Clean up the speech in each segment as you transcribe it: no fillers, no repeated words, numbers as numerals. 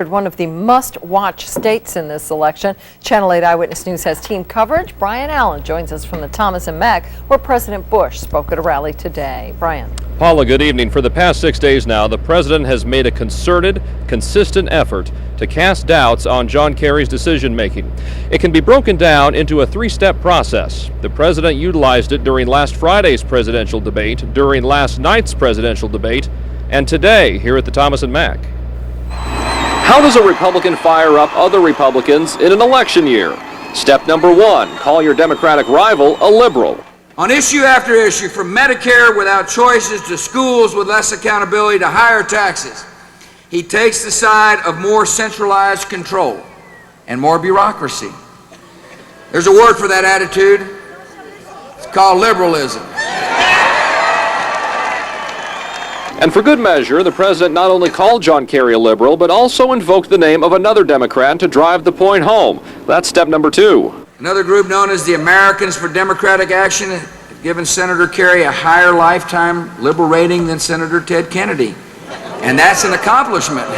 One of the must-watch states in this election. Channel 8 Eyewitness News has team coverage. Brian Allen joins us from the Thomas and Mack, where President Bush spoke at a rally today. Brian. Paula, good evening. For the past 6 days now, the president has made a concerted, consistent effort to cast doubts on John Kerry's decision-making. It can be broken down into a three-step process. The president utilized it during last Friday's presidential debate, during last night's presidential debate, and today here at the Thomas and Mack. How does a Republican fire up other Republicans in an election year? Step number one, call your Democratic rival a liberal. On issue after issue, from Medicare without choices to schools with less accountability to higher taxes, he takes the side of more centralized control and more bureaucracy. There's a word for that attitude. It's called liberalism. And for good measure, the president not only called John Kerry a liberal, but also invoked the name of another Democrat to drive the point home. That's step number two. Another group known as the Americans for Democratic Action have given Senator Kerry a higher lifetime liberal rating than Senator Ted Kennedy. And that's an accomplishment.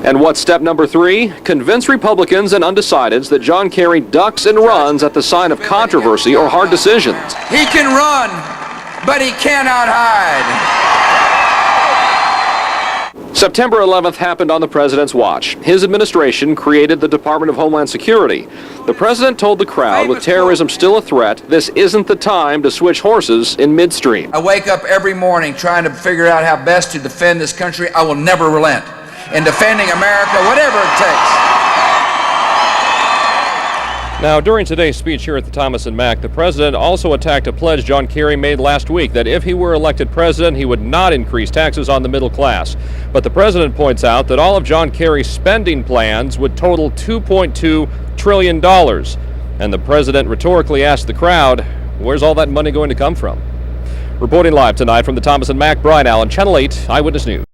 And what's step number three? Convince Republicans and undecideds that John Kerry ducks and runs at the sign of controversy or hard decisions. He can run, but he cannot hide. September 11th happened on the president's watch. His administration created the Department of Homeland Security. The president told the crowd, with terrorism still a threat, this isn't the time to switch horses in midstream. I wake up every morning trying to figure out how best to defend this country. I will never relent in defending America, whatever it takes. Now, during today's speech here at the Thomas and Mack, the president also attacked a pledge John Kerry made last week that if he were elected president, he would not increase taxes on the middle class. But the president points out that all of John Kerry's spending plans would total $2.2 trillion. And the president rhetorically asked the crowd, where's all that money going to come from? Reporting live tonight from the Thomas and Mack, Brian Allen, Channel 8 Eyewitness News.